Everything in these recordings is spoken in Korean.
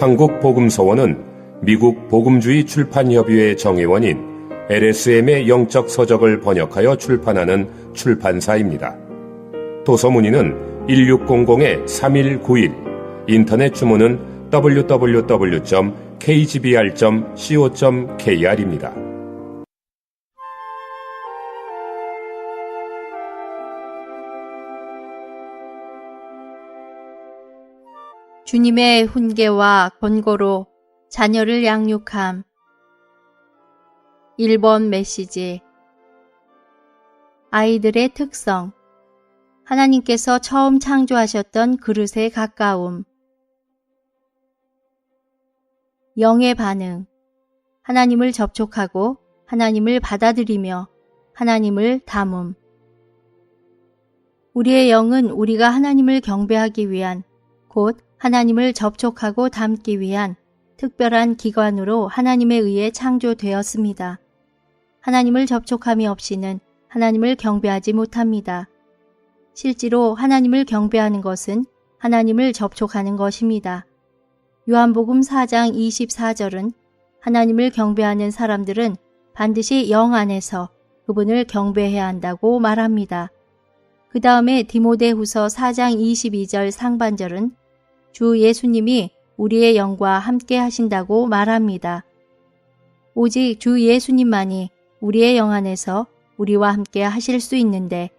한국복음서원은 미국 복음주의 출판협의회 정회원인 LSM의 영적 서적을 번역하여 출판하는 출판사입니다. 도서문의는 1600-3191, 인터넷 주문은 www.kgbr.co.kr입니다. 주님의 훈계와 권고로 자녀를 양육함. 1번 메시지. 아이들의 특성. 하나님께서 처음 창조하셨던 그릇에 가까움. 영의 반응. 하나님을 접촉하고 하나님을 받아들이며 하나님을 담음. 우리의 영은 우리가 하나님을 경배하기 위한, 곧 하나님을 접촉하고 담기 위한 특별한 기관으로 하나님에 의해 창조되었습니다. 하나님을 접촉함이 없이는 하나님을 경배하지 못합니다. 실제로 하나님을 경배하는 것은 하나님을 접촉하는 것입니다. 요한복음 4장 24절은 하나님을 경배하는 사람들은 반드시 영 안에서 그분을 경배해야 한다고 말합니다. 그 다음에 디모데후서 4장 22절 상반절은 주 예수님이 우리의 영과 함께 하신다고 말합니다. 오직 주 예수님만이 우리의 영 안에서 우리와 함께 하실 수 있는데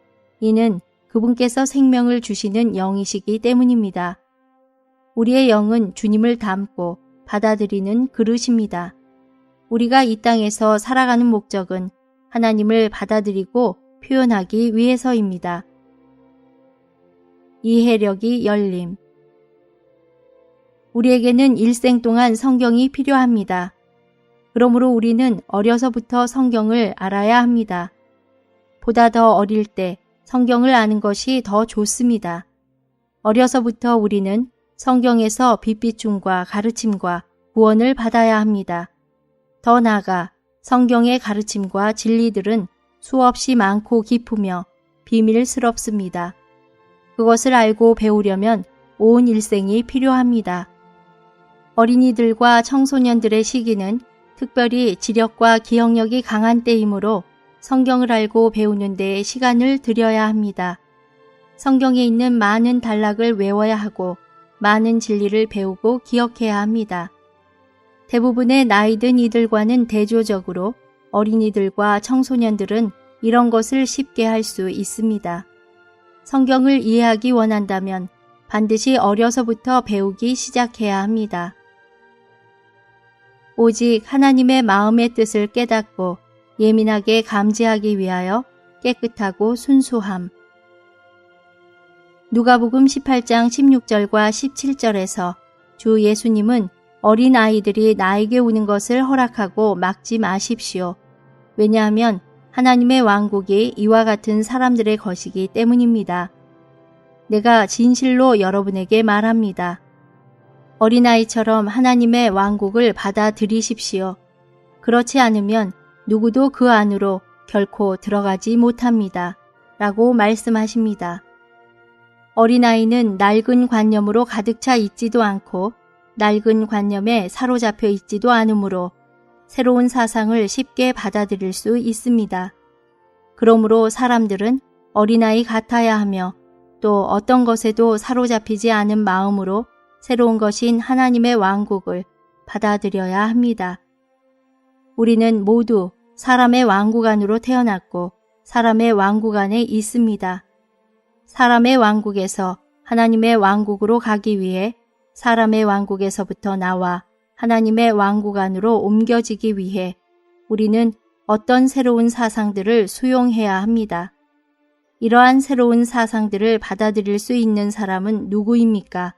이는 그분께서 생명을 주시는 영이시기 때문입니다. 우리의 영은 주님을 담고 받아들이는 그릇입니다. 우리가 이 땅에서 살아가는 목적은 하나님을 받아들이고 표현하기 위해서입니다. 이해력이 열림. 우리에게는 일생 동안 성경이 필요합니다. 그러므로 우리는 어려서부터 성경을 알아야 합니다. 보다 더 어릴 때 성경을 아는 것이 더 좋습니다. 어려서부터 우리는 성경에서 빛비춤과 가르침과 구원을 받아야 합니다. 더 나아가 성경의 가르침과 진리들은 수없이 많고 깊으며 비밀스럽습니다. 그것을 알고 배우려면 온 일생이 필요합니다. 어린이들과 청소년들의 시기는 특별히 지력과 기억력이 강한 때이므로 성경을 알고 배우는 데 시간을 들여야 합니다. 성경에 있는 많은 단락을 외워야 하고 많은 진리를 배우고 기억해야 합니다. 대부분의 나이 든 이들과는 대조적으로 어린이들과 청소년들은 이런 것을 쉽게 할 수 있습니다. 성경을 이해하기 원한다면 반드시 어려서부터 배우기 시작해야 합니다. 오직 하나님의 마음의 뜻을 깨닫고 예민하게 감지하기 위하여 깨끗하고 순수함. 누가복음 18장 16절과 17절에서 주 예수님은 어린 아이들이 나에게 오는 것을 허락하고 막지 마십시오. 왜냐하면 하나님의 왕국이 이와 같은 사람들의 것이기 때문입니다. 내가 진실로 여러분에게 말합니다. 어린아이처럼 하나님의 왕국을 받아들이십시오. 그렇지 않으면 누구도 그 안으로 결코 들어가지 못합니다. 라고 말씀하십니다. 어린아이는 낡은 관념으로 가득 차 있지도 않고 낡은 관념에 사로잡혀 있지도 않으므로 새로운 사상을 쉽게 받아들일 수 있습니다. 그러므로 사람들은 어린아이 같아야 하며 또 어떤 것에도 사로잡히지 않은 마음으로 새로운 것인 하나님의 왕국을 받아들여야 합니다. 우리는 모두 사람의 왕국 안으로 태어났고 사람의 왕국 안에 있습니다. 사람의 왕국에서 하나님의 왕국으로 가기 위해 사람의 왕국에서부터 나와 하나님의 왕국 안으로 옮겨지기 위해 우리는 어떤 새로운 사상들을 수용해야 합니다. 이러한 새로운 사상들을 받아들일 수 있는 사람은 누구입니까?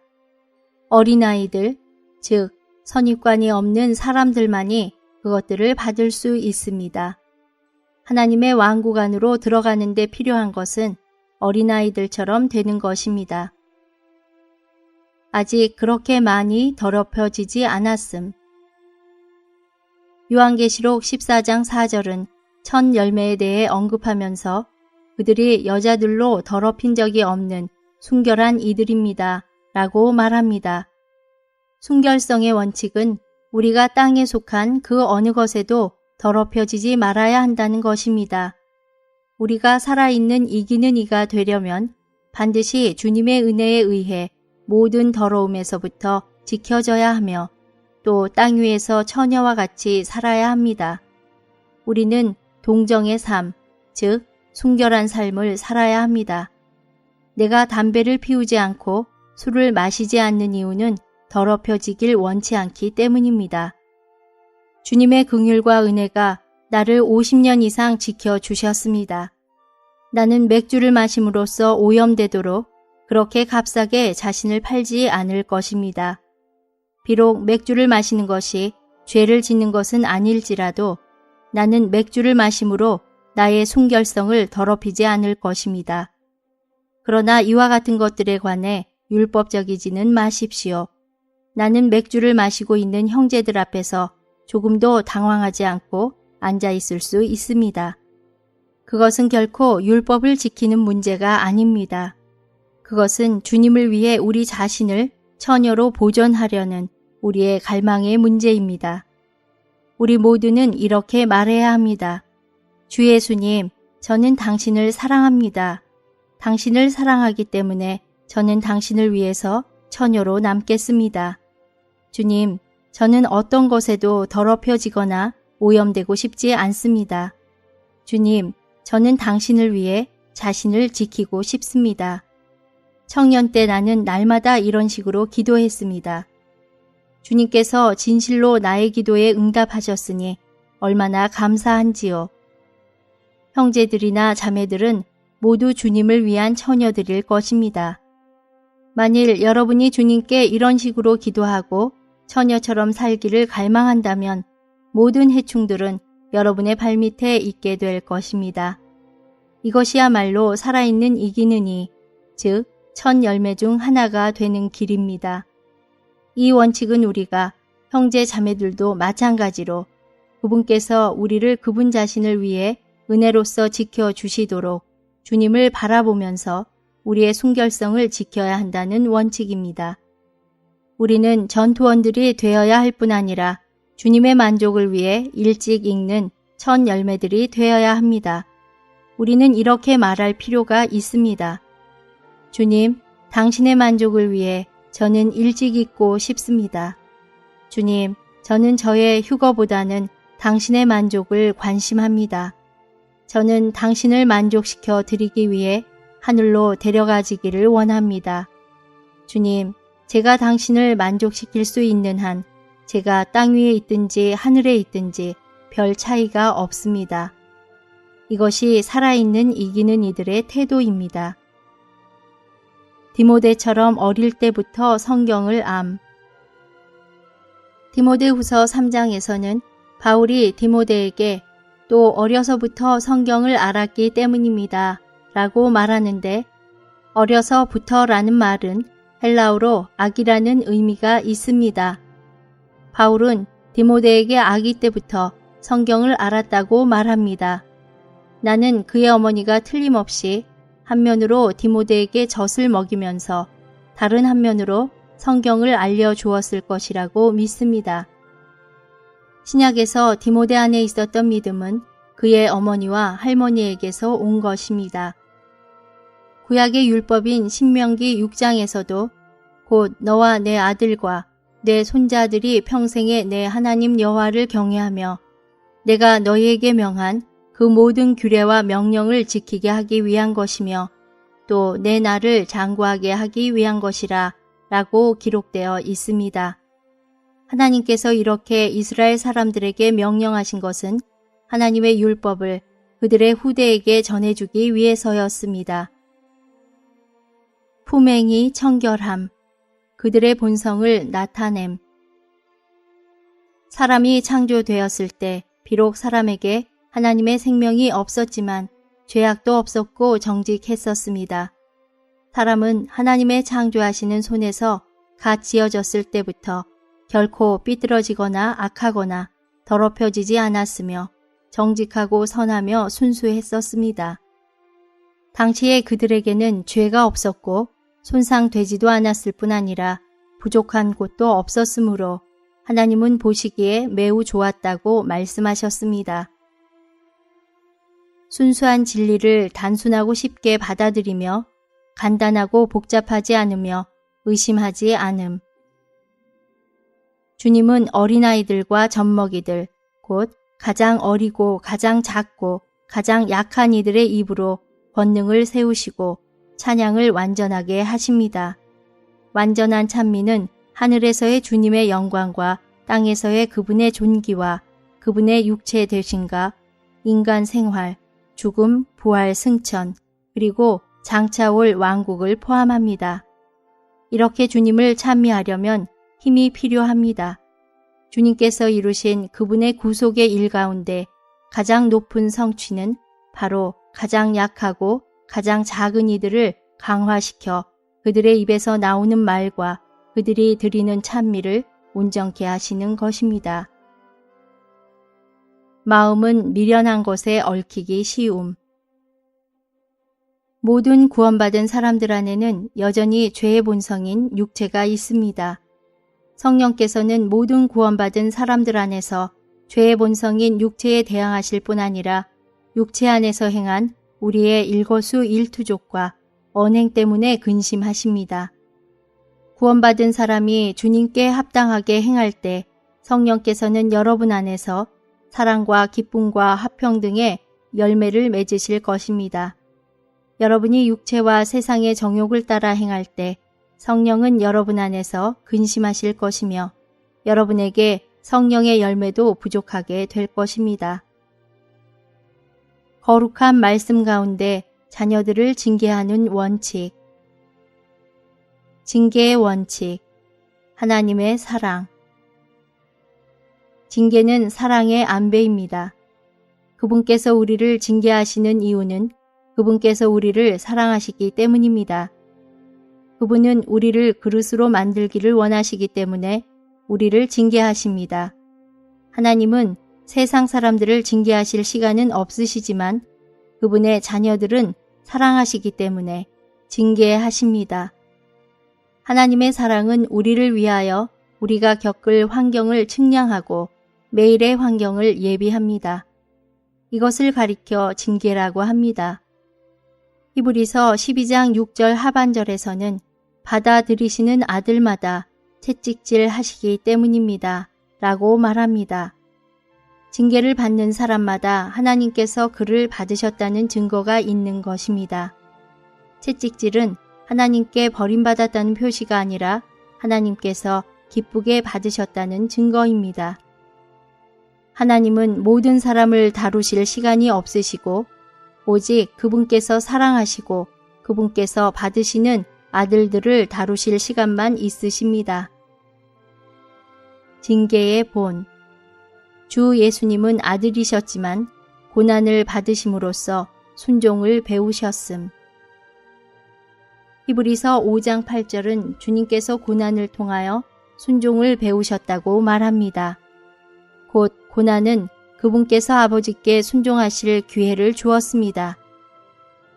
어린아이들, 즉 선입관이 없는 사람들만이 그것들을 받을 수 있습니다. 하나님의 왕국 안으로 들어가는 데 필요한 것은 어린아이들처럼 되는 것입니다. 아직 그렇게 많이 더럽혀지지 않았음. 요한계시록 14장 4절은 첫 열매에 대해 언급하면서 그들이 여자들로 더럽힌 적이 없는 순결한 이들입니다. 라고 말합니다. 순결성의 원칙은 우리가 땅에 속한 그 어느 것에도 더럽혀지지 말아야 한다는 것입니다. 우리가 살아있는 이기는 이가 되려면 반드시 주님의 은혜에 의해 모든 더러움에서부터 지켜져야 하며 또 땅 위에서 처녀와 같이 살아야 합니다. 우리는 동정의 삶, 즉 순결한 삶을 살아야 합니다. 내가 담배를 피우지 않고 술을 마시지 않는 이유는 더럽혀지길 원치 않기 때문입니다. 주님의 긍휼과 은혜가 나를 50년 이상 지켜주셨습니다. 나는 맥주를 마심으로써 오염되도록 그렇게 값싸게 자신을 팔지 않을 것입니다. 비록 맥주를 마시는 것이 죄를 짓는 것은 아닐지라도 나는 맥주를 마심으로 나의 순결성을 더럽히지 않을 것입니다. 그러나 이와 같은 것들에 관해 율법적이지는 마십시오. 나는 맥주를 마시고 있는 형제들 앞에서 조금도 당황하지 않고 앉아 있을 수 있습니다. 그것은 결코 율법을 지키는 문제가 아닙니다. 그것은 주님을 위해 우리 자신을 처녀로 보존하려는 우리의 갈망의 문제입니다. 우리 모두는 이렇게 말해야 합니다. 주 예수님, 저는 당신을 사랑합니다. 당신을 사랑하기 때문에 저는 당신을 위해서 처녀로 남겠습니다. 주님, 저는 어떤 것에도 더럽혀지거나 오염되고 싶지 않습니다. 주님, 저는 당신을 위해 자신을 지키고 싶습니다. 청년 때 나는 날마다 이런 식으로 기도했습니다. 주님께서 진실로 나의 기도에 응답하셨으니 얼마나 감사한지요. 형제들이나 자매들은 모두 주님을 위한 처녀들일 것입니다. 만일 여러분이 주님께 이런 식으로 기도하고 처녀처럼 살기를 갈망한다면 모든 해충들은 여러분의 발밑에 있게 될 것입니다. 이것이야말로 살아있는 이기는 이, 즉 첫 열매 중 하나가 되는 길입니다. 이 원칙은 우리가 형제 자매들도 마찬가지로 그분께서 우리를 그분 자신을 위해 은혜로서 지켜주시도록 주님을 바라보면서 우리의 순결성을 지켜야 한다는 원칙입니다. 우리는 전투원들이 되어야 할 뿐 아니라 주님의 만족을 위해 일찍 익는 첫 열매들이 되어야 합니다. 우리는 이렇게 말할 필요가 있습니다. 주님, 당신의 만족을 위해 저는 일찍 익고 싶습니다. 주님, 저는 저의 휴거보다는 당신의 만족을 관심합니다. 저는 당신을 만족시켜 드리기 위해 하늘로 데려가지기를 원합니다. 주님, 제가 당신을 만족시킬 수 있는 한 제가 땅 위에 있든지 하늘에 있든지 별 차이가 없습니다. 이것이 살아있는 이기는 이들의 태도입니다. 디모데처럼 어릴 때부터 성경을 디모데후서 3장에서는 바울이 디모데에게 또 어려서부터 성경을 알았기 때문입니다. 라고 말하는데 어려서부터라는 말은 헬라어로 아기라는 의미가 있습니다. 바울은 디모데에게 아기 때부터 성경을 알았다고 말합니다. 나는 그의 어머니가 틀림없이 한면으로 디모데에게 젖을 먹이면서 다른 한면으로 성경을 알려주었을 것이라고 믿습니다. 신약에서 디모데 안에 있었던 믿음은 그의 어머니와 할머니에게서 온 것입니다. 구약의 율법인 신명기 6장에서도 곧 너와 내 아들과 내 손자들이 평생에 내 하나님 여호와를 경외하며 내가 너희에게 명한 그 모든 규례와 명령을 지키게 하기 위한 것이며 또 내 나를 장구하게 하기 위한 것이라 라고 기록되어 있습니다. 하나님께서 이렇게 이스라엘 사람들에게 명령하신 것은 하나님의 율법을 그들의 후대에게 전해주기 위해서였습니다. 품행이 청결함, 그들의 본성을 나타냄. 사람이 창조되었을 때 비록 사람에게 하나님의 생명이 없었지만 죄악도 없었고 정직했었습니다. 사람은 하나님의 창조하시는 손에서 갓 지어졌을 때부터 결코 삐뚤어지거나 악하거나 더럽혀지지 않았으며 정직하고 선하며 순수했었습니다. 당시에 그들에게는 죄가 없었고 손상되지도 않았을 뿐 아니라 부족한 곳도 없었으므로 하나님은 보시기에 매우 좋았다고 말씀하셨습니다. 순수한 진리를 단순하고 쉽게 받아들이며 간단하고 복잡하지 않으며 의심하지 않음. 주님은 어린아이들과 젖먹이들, 곧 가장 어리고 가장 작고 가장 약한 이들의 입으로 권능을 세우시고 찬양을 완전하게 하십니다. 완전한 찬미는 하늘에서의 주님의 영광과 땅에서의 그분의 존귀와 그분의 육체 되심과 인간 생활, 죽음, 부활, 승천, 그리고 장차 올 왕국을 포함합니다. 이렇게 주님을 찬미하려면 힘이 필요합니다. 주님께서 이루신 그분의 구속의 일 가운데 가장 높은 성취는 바로 가장 약하고 가장 작은 이들을 강화시켜 그들의 입에서 나오는 말과 그들이 드리는 찬미를 온전케 하시는 것입니다. 마음은 미련한 것에 얽히기 쉬움. 모든 구원받은 사람들 안에는 여전히 죄의 본성인 육체가 있습니다. 성령께서는 모든 구원받은 사람들 안에서 죄의 본성인 육체에 대항하실 뿐 아니라 육체 안에서 행한 우리의 일거수일투족과 언행 때문에 근심하십니다. 구원받은 사람이 주님께 합당하게 행할 때 성령께서는 여러분 안에서 사랑과 기쁨과 화평 등의 열매를 맺으실 것입니다. 여러분이 육체와 세상의 정욕을 따라 행할 때 성령은 여러분 안에서 근심하실 것이며 여러분에게 성령의 열매도 부족하게 될 것입니다. 거룩한 말씀 가운데 자녀들을 징계하는 원칙. 징계의 원칙. 하나님의 사랑. 징계는 사랑의 안배입니다. 그분께서 우리를 징계하시는 이유는 그분께서 우리를 사랑하시기 때문입니다. 그분은 우리를 그릇으로 만들기를 원하시기 때문에 우리를 징계하십니다. 하나님은 세상 사람들을 징계하실 시간은 없으시지만 그분의 자녀들은 사랑하시기 때문에 징계하십니다. 하나님의 사랑은 우리를 위하여 우리가 겪을 환경을 측량하고 매일의 환경을 예비합니다. 이것을 가리켜 징계라고 합니다. 히브리서 12장 6절 하반절에서는 받아들이시는 아들마다 채찍질 하시기 때문입니다. 라고 말합니다. 징계를 받는 사람마다 하나님께서 그를 받으셨다는 증거가 있는 것입니다. 채찍질은 하나님께 버림받았다는 표시가 아니라 하나님께서 기쁘게 받으셨다는 증거입니다. 하나님은 모든 사람을 다루실 시간이 없으시고 오직 그분께서 사랑하시고 그분께서 받으시는 아들들을 다루실 시간만 있으십니다. 징계의 본. 주 예수님은 아들이셨지만 고난을 받으심으로써 순종을 배우셨음. 히브리서 5장 8절은 주님께서 고난을 통하여 순종을 배우셨다고 말합니다. 곧 고난은 그분께서 아버지께 순종하실 기회를 주었습니다.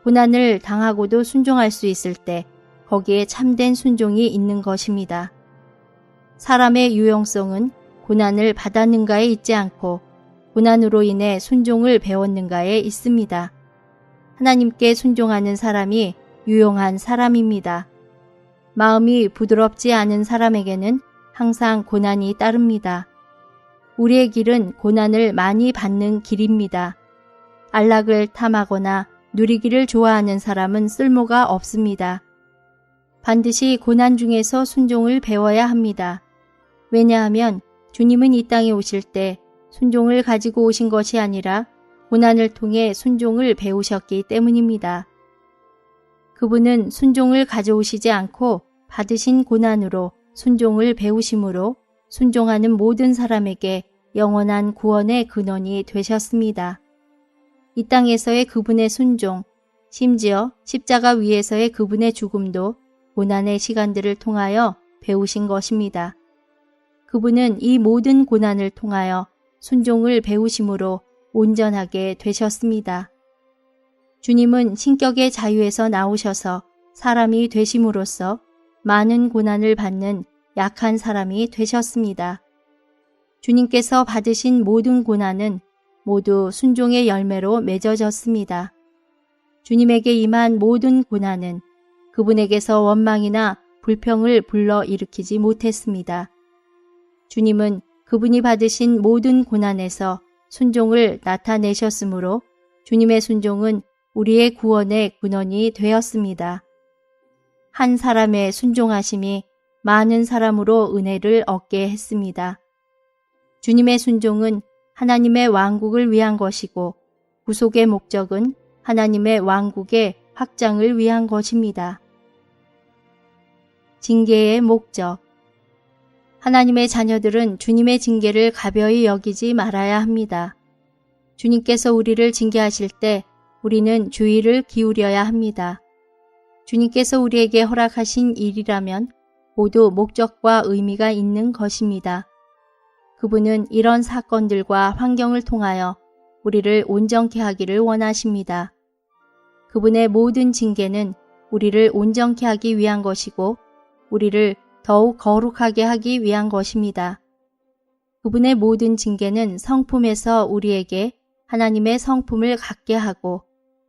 고난을 당하고도 순종할 수 있을 때 거기에 참된 순종이 있는 것입니다. 사람의 유용성은 고난을 받았는가에 있지 않고 고난으로 인해 순종을 배웠는가에 있습니다. 하나님께 순종하는 사람이 유용한 사람입니다. 마음이 부드럽지 않은 사람에게는 항상 고난이 따릅니다. 우리의 길은 고난을 많이 받는 길입니다. 안락을 탐하거나 누리기를 좋아하는 사람은 쓸모가 없습니다. 반드시 고난 중에서 순종을 배워야 합니다. 왜냐하면 주님은 이 땅에 오실 때 순종을 가지고 오신 것이 아니라 고난을 통해 순종을 배우셨기 때문입니다. 그분은 순종을 가져오시지 않고 받으신 고난으로 순종을 배우심으로 순종하는 모든 사람에게 영원한 구원의 근원이 되셨습니다. 이 땅에서의 그분의 순종, 심지어 십자가 위에서의 그분의 죽음도 고난의 시간들을 통하여 배우신 것입니다. 그분은 이 모든 고난을 통하여 순종을 배우심으로 온전하게 되셨습니다. 주님은 신격의 자유에서 나오셔서 사람이 되심으로써 많은 고난을 받는 약한 사람이 되셨습니다. 주님께서 받으신 모든 고난은 모두 순종의 열매로 맺어졌습니다. 주님에게 임한 모든 고난은 그분에게서 원망이나 불평을 불러일으키지 못했습니다. 주님은 그분이 받으신 모든 고난에서 순종을 나타내셨으므로 주님의 순종은 우리의 구원의 근원이 되었습니다. 한 사람의 순종하심이 많은 사람으로 은혜를 얻게 했습니다. 주님의 순종은 하나님의 왕국을 위한 것이고 구속의 목적은 하나님의 왕국의 확장을 위한 것입니다. 징계의 목적. 하나님의 자녀들은 주님의 징계를 가벼이 여기지 말아야 합니다. 주님께서 우리를 징계하실 때 우리는 주의를 기울여야 합니다. 주님께서 우리에게 허락하신 일이라면 모두 목적과 의미가 있는 것입니다. 그분은 이런 사건들과 환경을 통하여 우리를 온전케 하기를 원하십니다. 그분의 모든 징계는 우리를 온전케 하기 위한 것이고 우리를 더욱 거룩하게 하기 위한 것입니다. 그분의 모든 징계는 성품에서 우리에게 하나님의 성품을 갖게 하고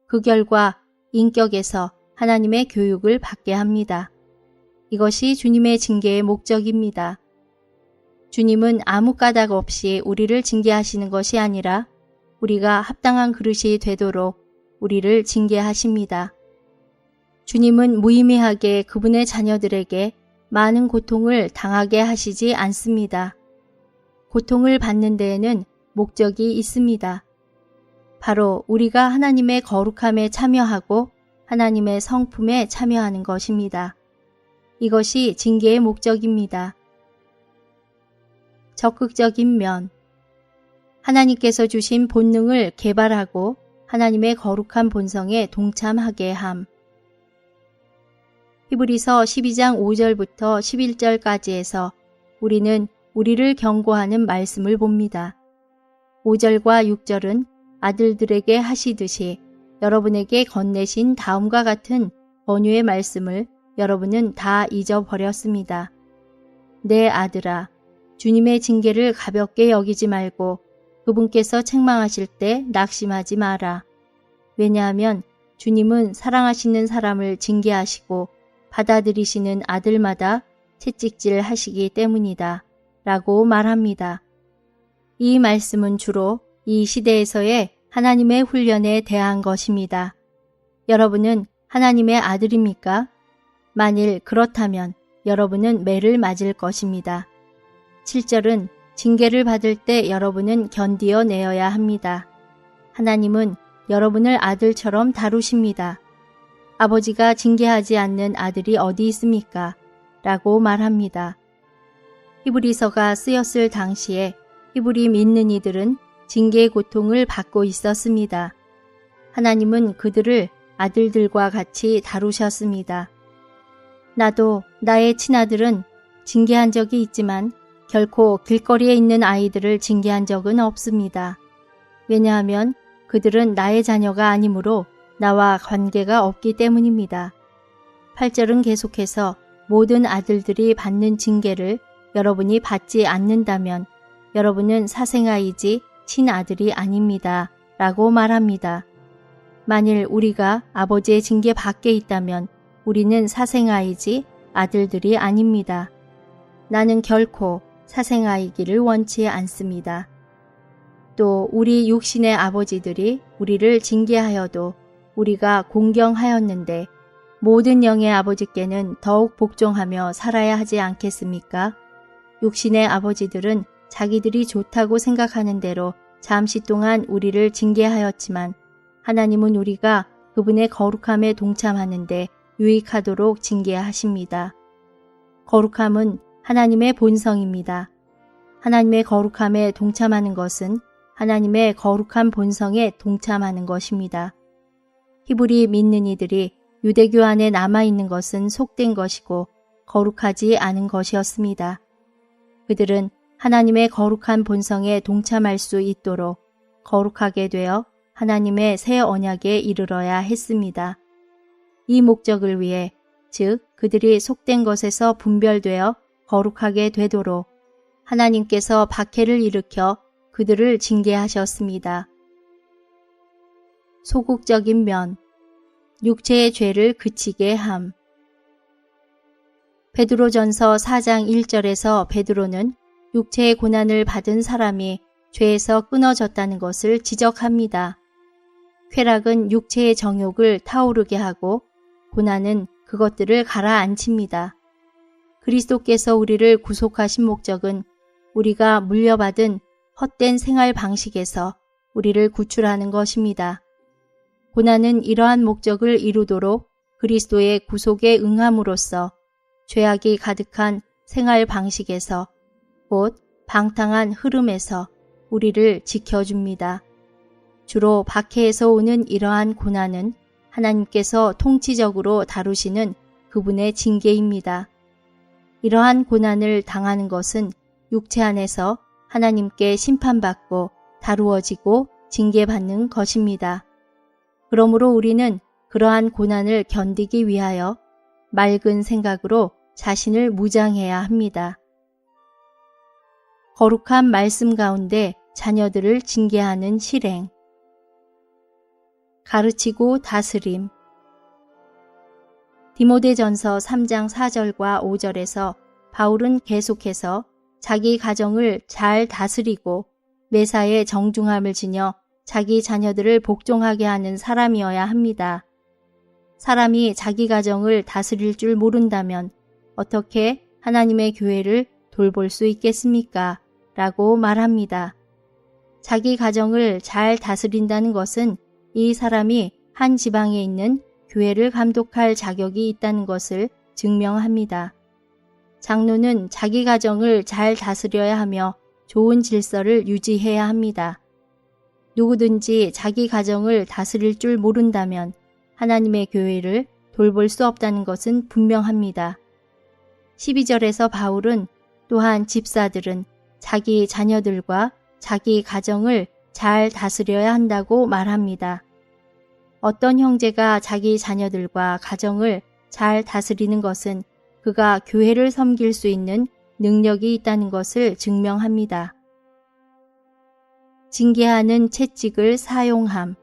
그 결과 인격에서 하나님의 교육을 받게 합니다. 이것이 주님의 징계의 목적입니다. 주님은 아무 까닭 없이 우리를 징계하시는 것이 아니라 우리가 합당한 그릇이 되도록 우리를 징계하십니다. 주님은 무의미하게 그분의 자녀들에게 많은 고통을 당하게 하시지 않습니다. 고통을 받는 데에는 목적이 있습니다. 바로 우리가 하나님의 거룩함에 참여하고 하나님의 성품에 참여하는 것입니다. 이것이 징계의 목적입니다. 적극적인 면. 하나님께서 주신 본능을 개발하고 하나님의 거룩한 본성에 동참하게 함. 히브리서 12장 5절부터 11절까지에서 우리는 우리를 경고하는 말씀을 봅니다. 5절과 6절은 아들들에게 하시듯이 여러분에게 건네신 다음과 같은 권유의 말씀을 여러분은 다 잊어버렸습니다. 내 아들아, 주님의 징계를 가볍게 여기지 말고 그분께서 책망하실 때 낙심하지 마라. 왜냐하면 주님은 사랑하시는 사람을 징계하시고 받아들이시는 아들마다 채찍질 하시기 때문이다. 라고 말합니다. 이 말씀은 주로 이 시대에서의 하나님의 훈련에 대한 것입니다. 여러분은 하나님의 아들입니까? 만일 그렇다면 여러분은 매를 맞을 것입니다. 7절은 징계를 받을 때 여러분은 견디어 내어야 합니다. 하나님은 여러분을 아들처럼 다루십니다. 아버지가 징계하지 않는 아들이 어디 있습니까? 라고 말합니다. 히브리서가 쓰였을 당시에 히브리 믿는 이들은 징계의 고통을 받고 있었습니다. 하나님은 그들을 아들들과 같이 다루셨습니다. 나도 나의 친아들은 징계한 적이 있지만 결코 길거리에 있는 아이들을 징계한 적은 없습니다. 왜냐하면 그들은 나의 자녀가 아니므로 나와 관계가 없기 때문입니다. 8절은 계속해서 모든 아들들이 받는 징계를 여러분이 받지 않는다면 여러분은 사생아이지 친아들이 아닙니다. 라고 말합니다. 만일 우리가 아버지의 징계 밖에 있다면 우리는 사생아이지 아들들이 아닙니다. 나는 결코 사생아이기를 원치 않습니다. 또 우리 육신의 아버지들이 우리를 징계하여도 우리가 공경하였는데 모든 영의 아버지께는 더욱 복종하며 살아야 하지 않겠습니까? 육신의 아버지들은 자기들이 좋다고 생각하는 대로 잠시 동안 우리를 징계하였지만 하나님은 우리가 그분의 거룩함에 동참하는데 유익하도록 징계하십니다. 거룩함은 하나님의 본성입니다. 하나님의 거룩함에 동참하는 것은 하나님의 거룩한 본성에 동참하는 것입니다. 히브리 믿는 이들이 유대교 안에 남아있는 것은 속된 것이고 거룩하지 않은 것이었습니다. 그들은 하나님의 거룩한 본성에 동참할 수 있도록 거룩하게 되어 하나님의 새 언약에 이르러야 했습니다. 이 목적을 위해, 즉 그들이 속된 것에서 분별되어 거룩하게 되도록 하나님께서 박해를 일으켜 그들을 징계하셨습니다. 소극적인 면, 육체의 죄를 그치게 함. 베드로전서 4장 1절에서 베드로는 육체의 고난을 받은 사람이 죄에서 끊어졌다는 것을 지적합니다. 쾌락은 육체의 정욕을 타오르게 하고 고난은 그것들을 가라앉힙니다. 그리스도께서 우리를 구속하신 목적은 우리가 물려받은 헛된 생활 방식에서 우리를 구출하는 것입니다. 고난은 이러한 목적을 이루도록 그리스도의 구속에 응함으로써 죄악이 가득한 생활 방식에서 곧 방탕한 흐름에서 우리를 지켜줍니다. 주로 박해에서 오는 이러한 고난은 하나님께서 통치적으로 다루시는 그분의 징계입니다. 이러한 고난을 당하는 것은 육체 안에서 하나님께 심판받고 다루어지고 징계받는 것입니다. 그러므로 우리는 그러한 고난을 견디기 위하여 맑은 생각으로 자신을 무장해야 합니다. 거룩한 말씀 가운데 자녀들을 징계하는 실행. 가르치고 다스림. 디모데전서 3장 4절과 5절에서 바울은 계속해서 자기 가정을 잘 다스리고 매사에 정중함을 지녀 자기 자녀들을 복종하게 하는 사람이어야 합니다. 사람이 자기 가정을 다스릴 줄 모른다면 어떻게 하나님의 교회를 돌볼 수 있겠습니까? 라고 말합니다. 자기 가정을 잘 다스린다는 것은 이 사람이 한 지방에 있는 교회를 감독할 자격이 있다는 것을 증명합니다. 장로는 자기 가정을 잘 다스려야 하며 좋은 질서를 유지해야 합니다. 누구든지 자기 가정을 다스릴 줄 모른다면 하나님의 교회를 돌볼 수 없다는 것은 분명합니다. 12절에서 바울은 또한 집사들은 자기 자녀들과 자기 가정을 잘 다스려야 한다고 말합니다. 어떤 형제가 자기 자녀들과 가정을 잘 다스리는 것은 그가 교회를 섬길 수 있는 능력이 있다는 것을 증명합니다. 징계하는 채찍을 사용함.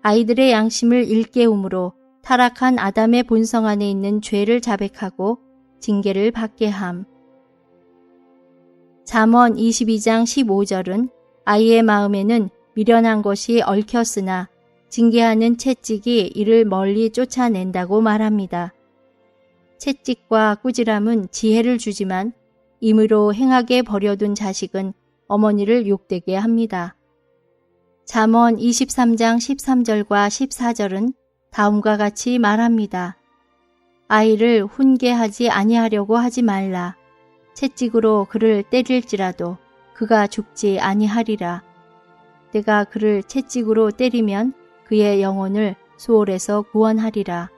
아이들의 양심을 일깨움으로 타락한 아담의 본성 안에 있는 죄를 자백하고 징계를 받게 함. 잠언 22장 15절은 아이의 마음에는 미련한 것이 얽혔으나 징계하는 채찍이 이를 멀리 쫓아낸다고 말합니다. 채찍과 꾸지람은 지혜를 주지만 임의로 행하게 버려둔 자식은 어머니를 욕되게 합니다. 잠언 23장 13절과 14절은 다음과 같이 말합니다. 아이를 훈계하지 아니하려고 하지 말라. 채찍으로 그를 때릴지라도 그가 죽지 아니하리라. 내가 그를 채찍으로 때리면 그의 영혼을 수월에서 구원하리라.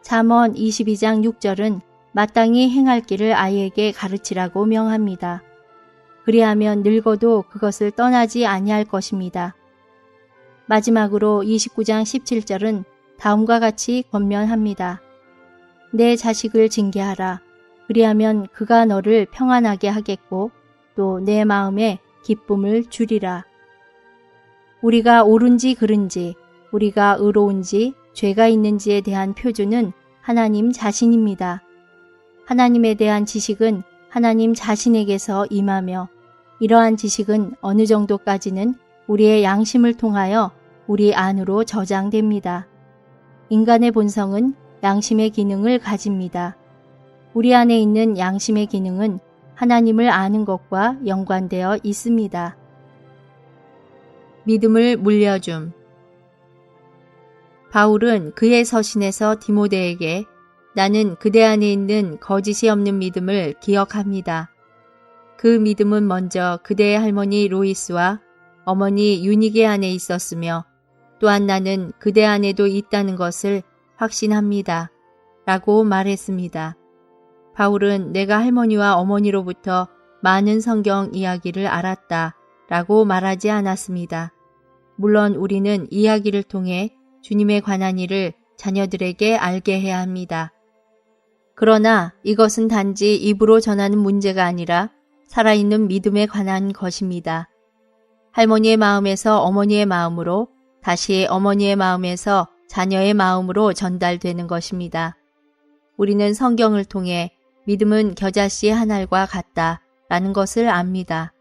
잠언 22장 6절은 마땅히 행할 길을 아이에게 가르치라고 명합니다. 그리하면 늙어도 그것을 떠나지 아니할 것입니다. 마지막으로 29장 17절은 다음과 같이 권면합니다. 내 자식을 징계하라. 그리하면 그가 너를 평안하게 하겠고 또 내 마음에 기쁨을 주리라. 우리가 옳은지 그른지, 우리가 의로운지 죄가 있는지에 대한 표준은 하나님 자신입니다. 하나님에 대한 지식은 하나님 자신에게서 임하며 이러한 지식은 어느 정도까지는 우리의 양심을 통하여 우리 안으로 저장됩니다. 인간의 본성은 양심의 기능을 가집니다. 우리 안에 있는 양심의 기능은 하나님을 아는 것과 연관되어 있습니다. 믿음을 물려줌. 바울은 그의 서신에서 디모데에게 나는 그대 안에 있는 거짓이 없는 믿음을 기억합니다. 그 믿음은 먼저 그대의 할머니 로이스와 어머니 유니게 안에 있었으며 또한 나는 그대 안에도 있다는 것을 확신합니다. 라고 말했습니다. 바울은 내가 할머니와 어머니로부터 많은 성경 이야기를 알았다 라고 말하지 않았습니다. 물론 우리는 이야기를 통해 주님에 관한 일을 자녀들에게 알게 해야 합니다. 그러나 이것은 단지 입으로 전하는 문제가 아니라 살아있는 믿음에 관한 것입니다. 할머니의 마음에서 어머니의 마음으로 다시 어머니의 마음에서 자녀의 마음으로 전달되는 것입니다. 우리는 성경을 통해 믿음은 겨자씨 한 알과 같다라는 것을 압니다.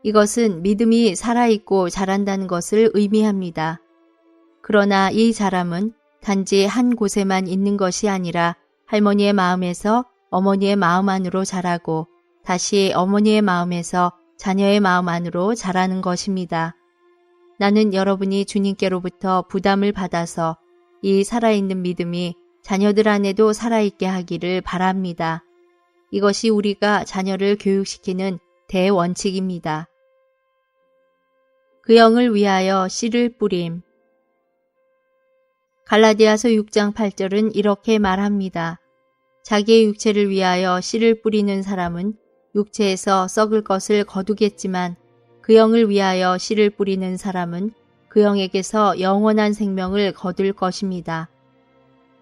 이것은 믿음이 살아있고 자란다는 것을 의미합니다. 그러나 이 자람은 단지 한 곳에만 있는 것이 아니라 할머니의 마음에서 어머니의 마음 안으로 자라고 다시 어머니의 마음에서 자녀의 마음 안으로 자라는 것입니다. 나는 여러분이 주님께로부터 부담을 받아서 이 살아있는 믿음이 자녀들 안에도 살아있게 하기를 바랍니다. 이것이 우리가 자녀를 교육시키는 대원칙입니다. 그 영을 위하여 씨를 뿌림. 갈라디아서 6장 8절은 이렇게 말합니다. 자기의 육체를 위하여 씨를 뿌리는 사람은 육체에서 썩을 것을 거두겠지만 그 영을 위하여 씨를 뿌리는 사람은 그 영에게서 영원한 생명을 거둘 것입니다.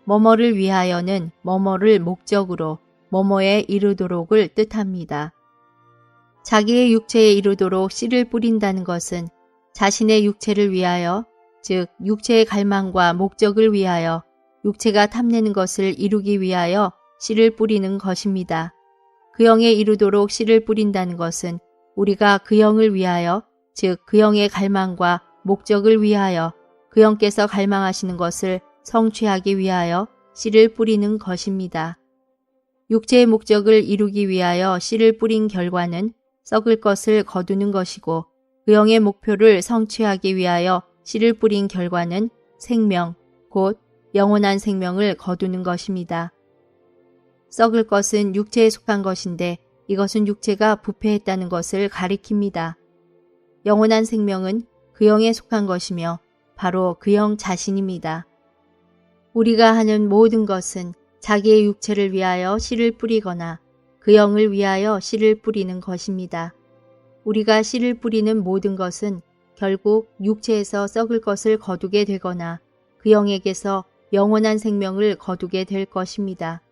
뭐뭐를 위하여는 뭐뭐를 목적으로 뭐뭐에 이르도록을 뜻합니다. 자기의 육체에 이르도록 씨를 뿌린다는 것은 자신의 육체를 위하여, 즉 육체의 갈망과 목적을 위하여 육체가 탐내는 것을 이루기 위하여 씨를 뿌리는 것입니다. 그 영에 이르도록 씨를 뿌린다는 것은 우리가 그 영을 위하여, 즉 그 영의 갈망과 목적을 위하여 그 영께서 갈망하시는 것을 성취하기 위하여 씨를 뿌리는 것입니다. 육체의 목적을 이루기 위하여 씨를 뿌린 결과는 썩을 것을 거두는 것이고 그 영의 목표를 성취하기 위하여 씨를 뿌린 결과는 생명, 곧 영원한 생명을 거두는 것입니다. 썩을 것은 육체에 속한 것인데 이것은 육체가 부패했다는 것을 가리킵니다. 영원한 생명은 그 영에 속한 것이며 바로 그 영 자신입니다. 우리가 하는 모든 것은 자기의 육체를 위하여 씨를 뿌리거나 그 영을 위하여 씨를 뿌리는 것입니다. 우리가 씨를 뿌리는 모든 것은 결국 육체에서 썩을 것을 거두게 되거나 그 영에게서 영원한 생명을 거두게 될 것입니다.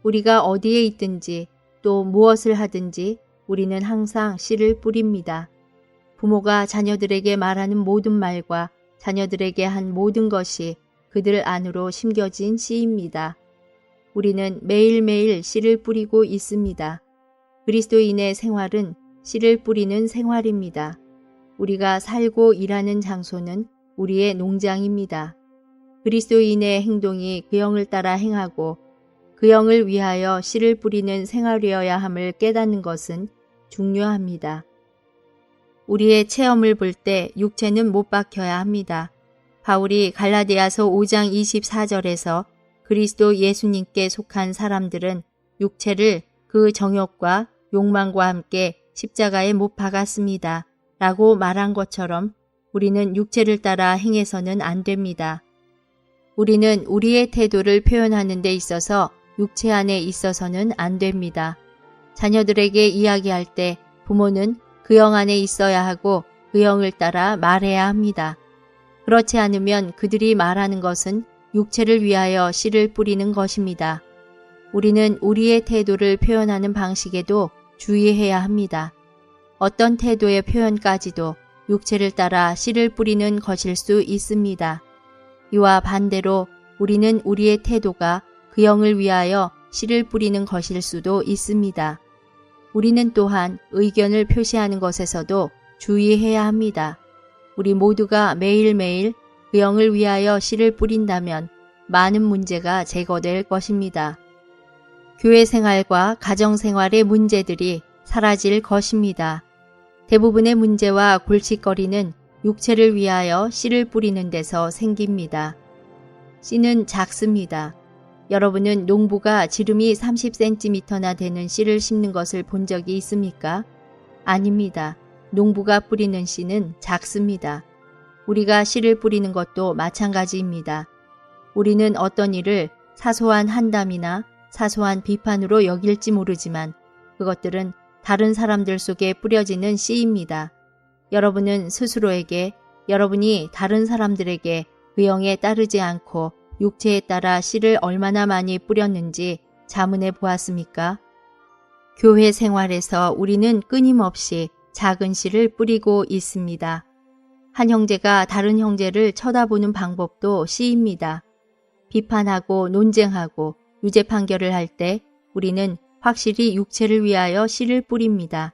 우리가 어디에 있든지 또 무엇을 하든지 우리는 항상 씨를 뿌립니다. 부모가 자녀들에게 말하는 모든 말과 자녀들에게 한 모든 것이 그들 안으로 심겨진 씨입니다. 우리는 매일매일 씨를 뿌리고 있습니다. 그리스도인의 생활은 씨를 뿌리는 생활입니다. 우리가 살고 일하는 장소는 우리의 농장입니다. 그리스도인의 행동이 그 영을 따라 행하고 그 영을 위하여 씨를 뿌리는 생활이어야 함을 깨닫는 것은 중요합니다. 우리의 체험을 볼 때 육체는 못 박혀야 합니다. 바울이 갈라디아서 5장 24절에서 그리스도 예수님께 속한 사람들은 육체를 그 정욕과 욕망과 함께 십자가에 못 박았습니다. 라고 말한 것처럼 우리는 육체를 따라 행해서는 안 됩니다. 우리는 우리의 태도를 표현하는 데 있어서 육체 안에 있어서는 안 됩니다. 자녀들에게 이야기할 때 부모는 그 영 안에 있어야 하고 그 영을 따라 말해야 합니다. 그렇지 않으면 그들이 말하는 것은 육체를 위하여 씨를 뿌리는 것입니다. 우리는 우리의 태도를 표현하는 방식에도 주의해야 합니다. 어떤 태도의 표현까지도 육체를 따라 씨를 뿌리는 것일 수 있습니다. 이와 반대로 우리는 우리의 태도가 그 영을 위하여 씨를 뿌리는 것일 수도 있습니다. 우리는 또한 의견을 표시하는 것에서도 주의해야 합니다. 우리 모두가 매일매일 그 영을 위하여 씨를 뿌린다면 많은 문제가 제거될 것입니다. 교회 생활과 가정 생활의 문제들이 사라질 것입니다. 대부분의 문제와 골칫거리는 육체를 위하여 씨를 뿌리는 데서 생깁니다. 씨는 작습니다. 여러분은 농부가 지름이 30cm나 되는 씨를 심는 것을 본 적이 있습니까? 아닙니다. 농부가 뿌리는 씨는 작습니다. 우리가 씨를 뿌리는 것도 마찬가지입니다. 우리는 어떤 일을 사소한 한담이나 사소한 비판으로 여길지 모르지만 그것들은 다른 사람들 속에 뿌려지는 씨입니다. 여러분은 스스로에게 여러분이 다른 사람들에게 그 영에 따르지 않고 육체에 따라 씨를 얼마나 많이 뿌렸는지 자문해 보았습니까? 교회 생활에서 우리는 끊임없이 작은 씨를 뿌리고 있습니다. 한 형제가 다른 형제를 쳐다보는 방법도 씨입니다. 비판하고 논쟁하고 유죄 판결을 할 때 우리는 확실히 육체를 위하여 씨를 뿌립니다.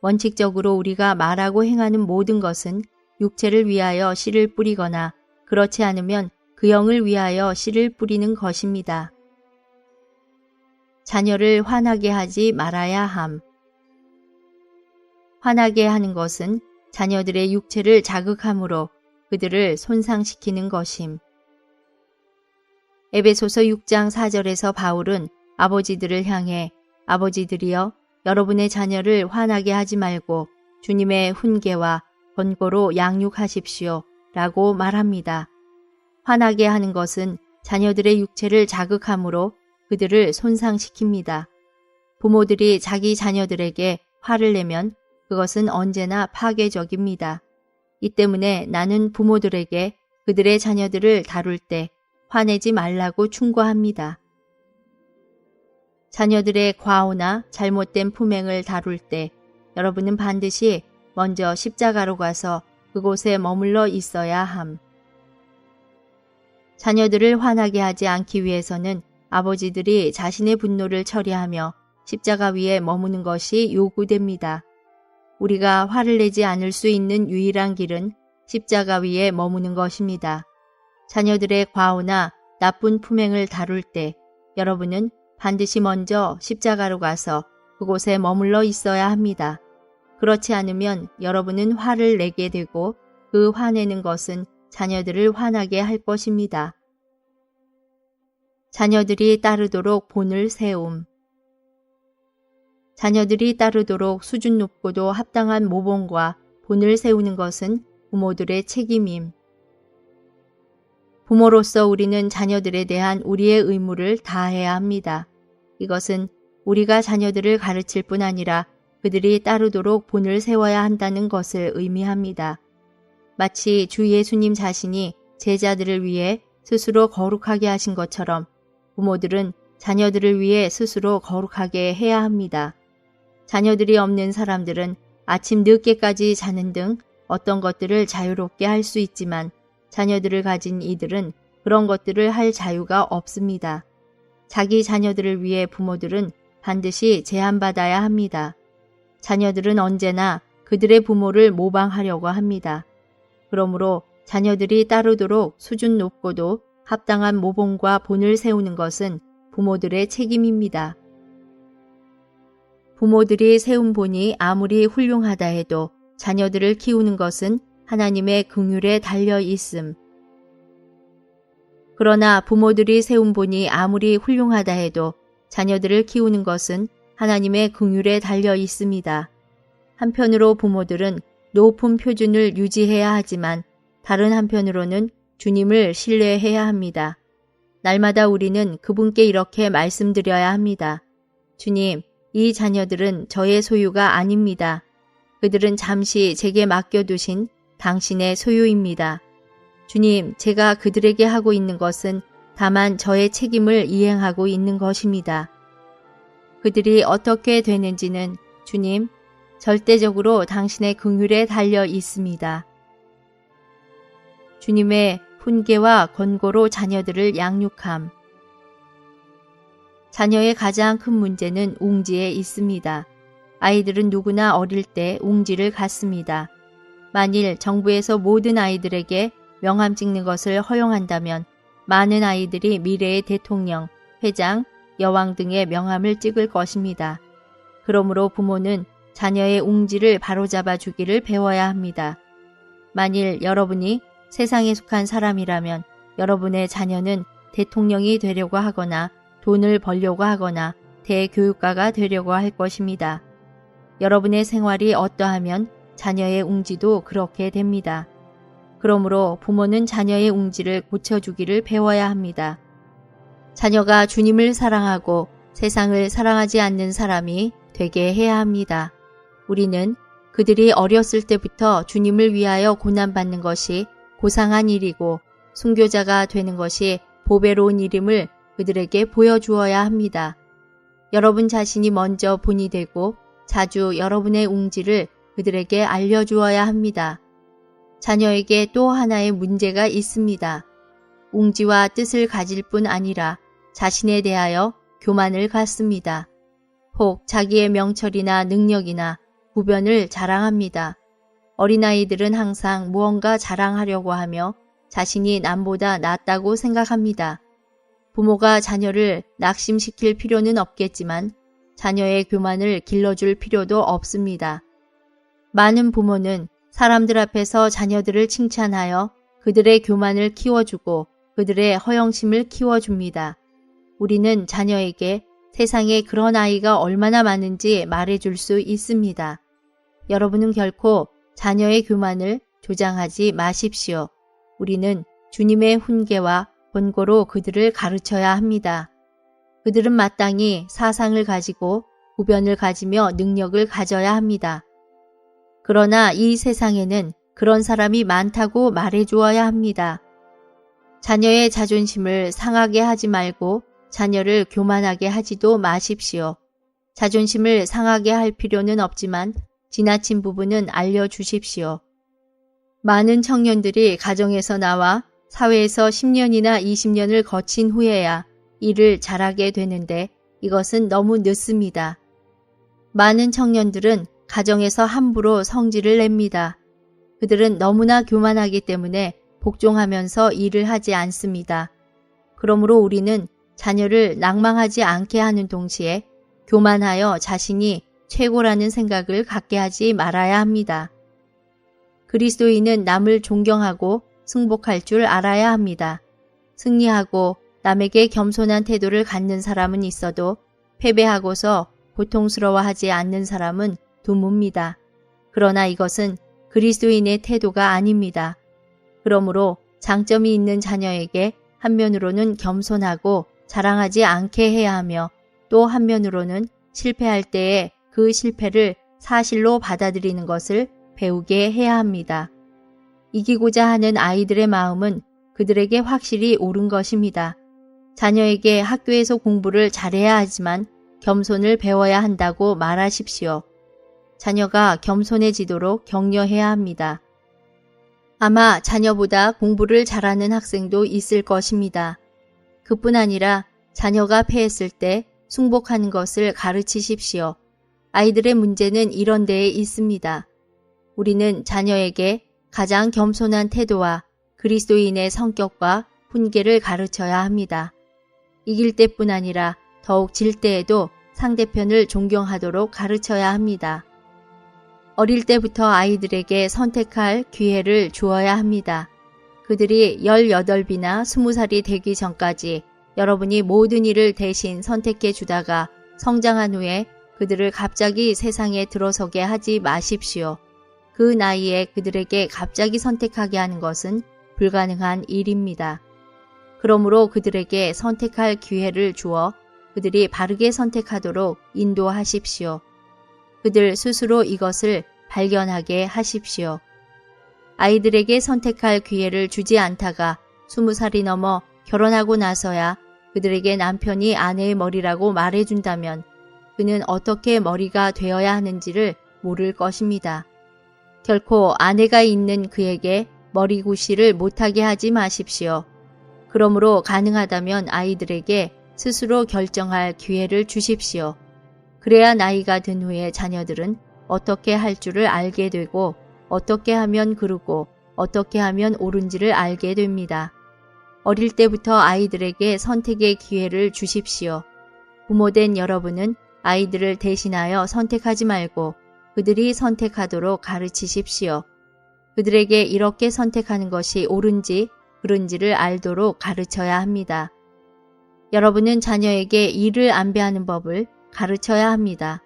원칙적으로 우리가 말하고 행하는 모든 것은 육체를 위하여 씨를 뿌리거나 그렇지 않으면 그 영을 위하여 씨를 뿌리는 것입니다. 자녀를 화나게 하지 말아야 함. 화나게 하는 것은 자녀들의 육체를 자극함으로 그들을 손상시키는 것임. 에베소서 6장 4절에서 바울은 아버지들을 향해 아버지들이여 여러분의 자녀를 화나게 하지 말고 주님의 훈계와 권고로 양육하십시오 라고 말합니다. 화나게 하는 것은 자녀들의 육체를 자극함으로 그들을 손상시킵니다. 부모들이 자기 자녀들에게 화를 내면 그것은 언제나 파괴적입니다. 이 때문에 나는 부모들에게 그들의 자녀들을 다룰 때 화내지 말라고 충고합니다. 자녀들의 과오나 잘못된 품행을 다룰 때 여러분은 반드시 먼저 십자가로 가서 그곳에 머물러 있어야 함. 자녀들을 화나게 하지 않기 위해서는 아버지들이 자신의 분노를 처리하며 십자가 위에 머무는 것이 요구됩니다. 우리가 화를 내지 않을 수 있는 유일한 길은 십자가 위에 머무는 것입니다. 자녀들의 과오나 나쁜 품행을 다룰 때 여러분은 반드시 먼저 십자가로 가서 그곳에 머물러 있어야 합니다. 그렇지 않으면 여러분은 화를 내게 되고 그 화내는 것은 자녀들을 화나게 할 것입니다. 자녀들이 따르도록 본을 세움. 자녀들이 따르도록 수준 높고도 합당한 모범과 본을 세우는 것은 부모들의 책임임. 부모로서 우리는 자녀들에 대한 우리의 의무를 다해야 합니다. 이것은 우리가 자녀들을 가르칠 뿐 아니라 그들이 따르도록 본을 세워야 한다는 것을 의미합니다. 마치 주 예수님 자신이 제자들을 위해 스스로 거룩하게 하신 것처럼 부모들은 자녀들을 위해 스스로 거룩하게 해야 합니다. 자녀들이 없는 사람들은 아침 늦게까지 자는 등 어떤 것들을 자유롭게 할 수 있지만 자녀들을 가진 이들은 그런 것들을 할 자유가 없습니다. 자기 자녀들을 위해 부모들은 반드시 제한받아야 합니다. 자녀들은 언제나 그들의 부모를 모방하려고 합니다. 그러므로 자녀들이 따르도록 수준 높고도 합당한 모범과 본을 세우는 것은 부모들의 책임입니다. 부모들이 세운 본이 아무리 훌륭하다 해도 자녀들을 키우는 것은 하나님의 긍휼에 달려 있음. 그러나 부모들이 세운 본이 아무리 훌륭하다 해도 자녀들을 키우는 것은 하나님의 긍휼에 달려 있습니다. 한편으로 부모들은 높은 표준을 유지해야 하지만 다른 한편으로는 주님을 신뢰해야 합니다. 날마다 우리는 그분께 이렇게 말씀드려야 합니다. 주님, 이 자녀들은 저의 소유가 아닙니다. 그들은 잠시 제게 맡겨두신 당신의 소유입니다. 주님, 제가 그들에게 하고 있는 것은 다만 저의 책임을 이행하고 있는 것입니다. 그들이 어떻게 되는지는 주님, 절대적으로 당신의 긍휼에 달려 있습니다. 주님의 훈계와 권고로 자녀들을 양육함. 자녀의 가장 큰 문제는 웅지에 있습니다. 아이들은 누구나 어릴 때 웅지를 갖습니다. 만일 정부에서 모든 아이들에게 명함 찍는 것을 허용한다면 많은 아이들이 미래의 대통령, 회장, 여왕 등의 명함을 찍을 것입니다. 그러므로 부모는 자녀의 웅지를 바로잡아 주기를 배워야 합니다. 만일 여러분이 세상에 속한 사람이라면 여러분의 자녀는 대통령이 되려고 하거나 돈을 벌려고 하거나 대교육가가 되려고 할 것입니다. 여러분의 생활이 어떠하면 자녀의 웅지도 그렇게 됩니다. 그러므로 부모는 자녀의 웅지를 고쳐주기를 배워야 합니다. 자녀가 주님을 사랑하고 세상을 사랑하지 않는 사람이 되게 해야 합니다. 우리는 그들이 어렸을 때부터 주님을 위하여 고난받는 것이 고상한 일이고 순교자가 되는 것이 보배로운 일임을 그들에게 보여주어야 합니다. 여러분 자신이 먼저 본이 되고 자주 여러분의 웅지를 그들에게 알려주어야 합니다. 자녀에게 또 하나의 문제가 있습니다. 웅지와 뜻을 가질 뿐 아니라 자신에 대하여 교만을 갖습니다. 혹 자기의 명철이나 능력이나 구변을 자랑합니다. 어린아이들은 항상 무언가 자랑하려고 하며 자신이 남보다 낫다고 생각합니다. 부모가 자녀를 낙심시킬 필요는 없겠지만 자녀의 교만을 길러줄 필요도 없습니다. 많은 부모는 사람들 앞에서 자녀들을 칭찬하여 그들의 교만을 키워주고 그들의 허영심을 키워줍니다. 우리는 자녀에게 세상에 그런 아이가 얼마나 많은지 말해줄 수 있습니다. 여러분은 결코 자녀의 교만을 조장하지 마십시오. 우리는 주님의 훈계와 권고로 그들을 가르쳐야 합니다. 그들은 마땅히 사상을 가지고 구변을 가지며 능력을 가져야 합니다. 그러나 이 세상에는 그런 사람이 많다고 말해주어야 합니다. 자녀의 자존심을 상하게 하지 말고 자녀를 교만하게 하지도 마십시오. 자존심을 상하게 할 필요는 없지만 지나친 부분은 알려주십시오. 많은 청년들이 가정에서 나와 사회에서 10년이나 20년을 거친 후에야 일을 잘하게 되는데 이것은 너무 늦습니다. 많은 청년들은 가정에서 함부로 성질을 냅니다. 그들은 너무나 교만하기 때문에 복종하면서 일을 하지 않습니다. 그러므로 우리는 자녀를 낭망하지 않게 하는 동시에 교만하여 자신이 최고라는 생각을 갖게 하지 말아야 합니다. 그리스도인은 남을 존경하고 승복할 줄 알아야 합니다. 승리하고 남에게 겸손한 태도를 갖는 사람은 있어도 패배하고서 고통스러워하지 않는 사람은 드뭅니다. 그러나 이것은 그리스도인의 태도가 아닙니다. 그러므로 장점이 있는 자녀에게 한면으로는 겸손하고 자랑하지 않게 해야 하며 또 한면으로는 실패할 때에 그 실패를 사실로 받아들이는 것을 배우게 해야 합니다. 이기고자 하는 아이들의 마음은 그들에게 확실히 옳은 것입니다. 자녀에게 학교에서 공부를 잘해야 하지만 겸손을 배워야 한다고 말하십시오. 자녀가 겸손해지도록 격려해야 합니다. 아마 자녀보다 공부를 잘하는 학생도 있을 것입니다. 그뿐 아니라 자녀가 패했을 때 승복하는 것을 가르치십시오. 아이들의 문제는 이런 데에 있습니다. 우리는 자녀에게 가장 겸손한 태도와 그리스도인의 성격과 훈계를 가르쳐야 합니다. 이길 때뿐 아니라 더욱 질 때에도 상대편을 존경하도록 가르쳐야 합니다. 어릴 때부터 아이들에게 선택할 기회를 주어야 합니다. 그들이 18이나 20살이 되기 전까지 여러분이 모든 일을 대신 선택해 주다가 성장한 후에 그들을 갑자기 세상에 들어서게 하지 마십시오. 그 나이에 그들에게 갑자기 선택하게 하는 것은 불가능한 일입니다. 그러므로 그들에게 선택할 기회를 주어 그들이 바르게 선택하도록 인도하십시오. 그들 스스로 이것을 발견하게 하십시오. 아이들에게 선택할 기회를 주지 않다가 20살이 넘어 결혼하고 나서야 그들에게 남편이 아내의 머리라고 말해준다면 그는 어떻게 머리가 되어야 하는지를 모를 것입니다. 결코 아내가 있는 그에게 머리구시를 못하게 하지 마십시오. 그러므로 가능하다면 아이들에게 스스로 결정할 기회를 주십시오. 그래야 나이가 든 후에 자녀들은 어떻게 할 줄을 알게 되고 어떻게 하면 그르고 어떻게 하면 옳은지를 알게 됩니다. 어릴 때부터 아이들에게 선택의 기회를 주십시오. 부모된 여러분은 아이들을 대신하여 선택하지 말고 그들이 선택하도록 가르치십시오. 그들에게 이렇게 선택하는 것이 옳은지 그른지를 알도록 가르쳐야 합니다. 여러분은 자녀에게 일을 안배하는 법을 가르쳐야 합니다.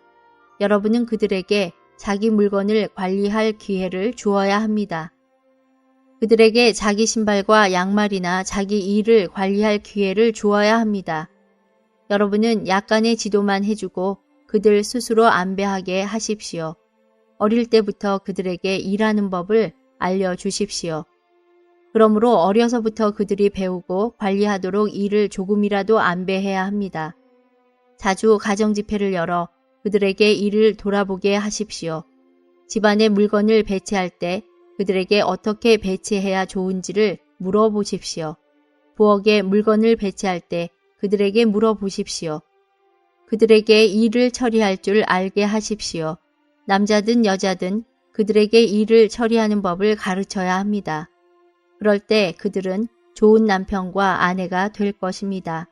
여러분은 그들에게 자기 물건을 관리할 기회를 주어야 합니다. 그들에게 자기 신발과 양말이나 자기 일을 관리할 기회를 주어야 합니다. 여러분은 약간의 지도만 해주고 그들 스스로 안배하게 하십시오. 어릴 때부터 그들에게 일하는 법을 알려주십시오. 그러므로 어려서부터 그들이 배우고 관리하도록 일을 조금이라도 안배해야 합니다. 자주 가정집회를 열어 그들에게 일을 돌아보게 하십시오. 집안에 물건을 배치할 때 그들에게 어떻게 배치해야 좋은지를 물어보십시오. 부엌에 물건을 배치할 때 그들에게 물어보십시오. 그들에게 일을 처리할 줄 알게 하십시오. 남자든 여자든 그들에게 일을 처리하는 법을 가르쳐야 합니다. 그럴 때 그들은 좋은 남편과 아내가 될 것입니다.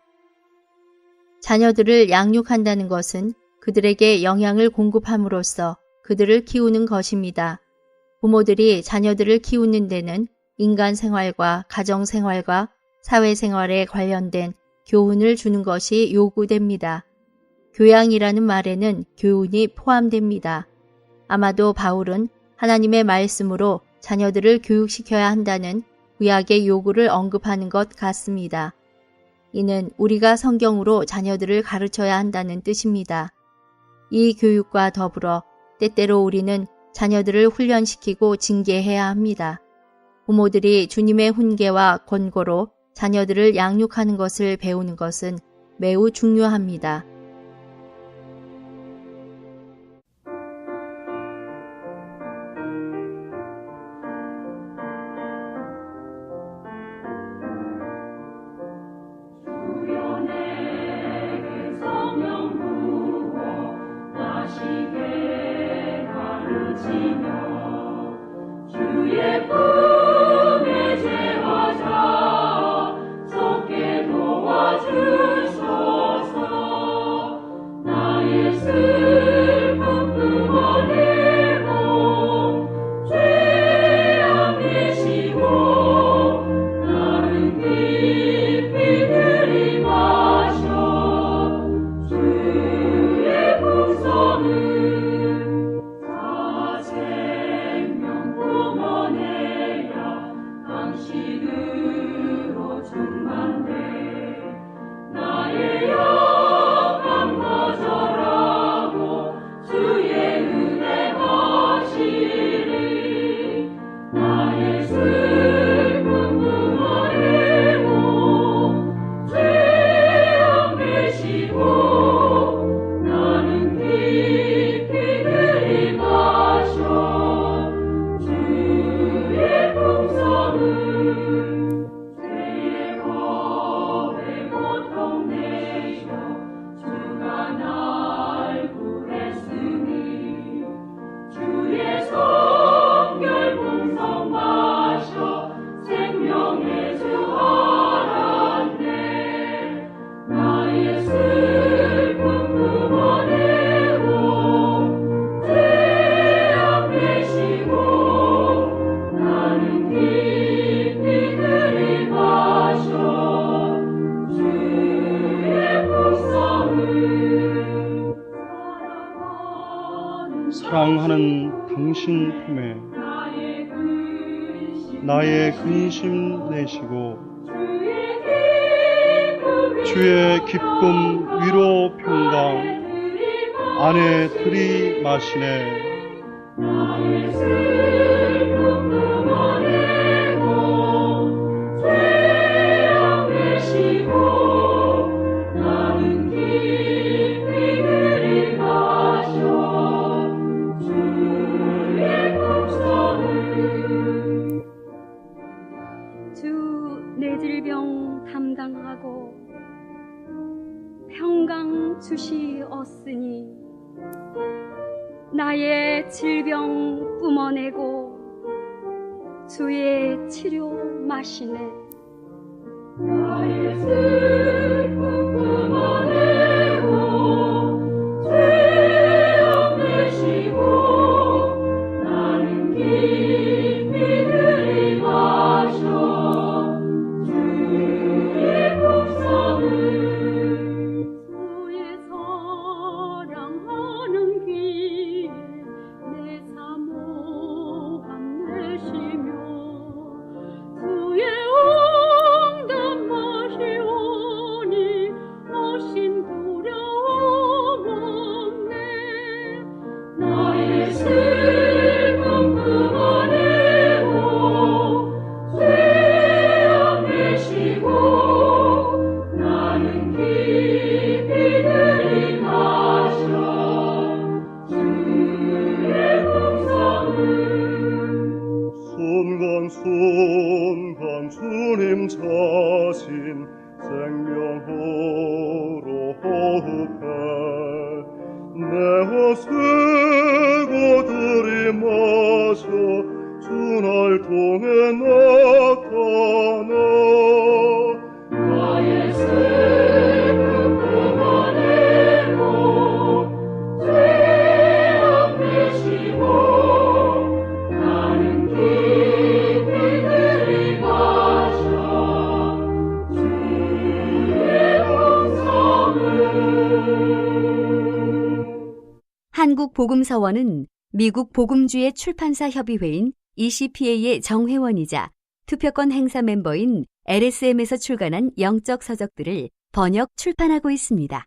자녀들을 양육한다는 것은 그들에게 영양을 공급함으로써 그들을 키우는 것입니다. 부모들이 자녀들을 키우는 데는 인간 생활과 가정 생활과 사회 생활에 관련된 교훈을 주는 것이 요구됩니다. 교양이라는 말에는 교훈이 포함됩니다. 아마도 바울은 하나님의 말씀으로 자녀들을 교육시켜야 한다는 구약의 요구를 언급하는 것 같습니다. 이는 우리가 성경으로 자녀들을 가르쳐야 한다는 뜻입니다. 이 교육과 더불어 때때로 우리는 자녀들을 훈련시키고 징계해야 합니다. 부모들이 주님의 훈계와 권고로 자녀들을 양육하는 것을 배우는 것은 매우 중요합니다. 사랑하는 당신 품에 나의 근심 내시고 주의 기쁨 위로 평강 안에 들이마시네. 내 질병 담당하고 평강 주시었으니 나의 질병 뿜어내고 주의 치료 마시네. 나의 슬픔 뿜어내고 죄악 내시고 나는 깊이 들이마셔 순간 주님 자신 생명으로 호흡해 내어 쓰고 들이마셔 주 날 통해 나타나. 나의 슬픔 뿜어내고 죄악 내시고 나는 깊이 들이마셔 주의 음성을. 한국복음서원은 미국 복음주의 출판사 협의회인 ECPA의 정회원이자 투표권 행사 멤버인 LSM에서 출간한 영적 서적들을 번역 출판하고 있습니다.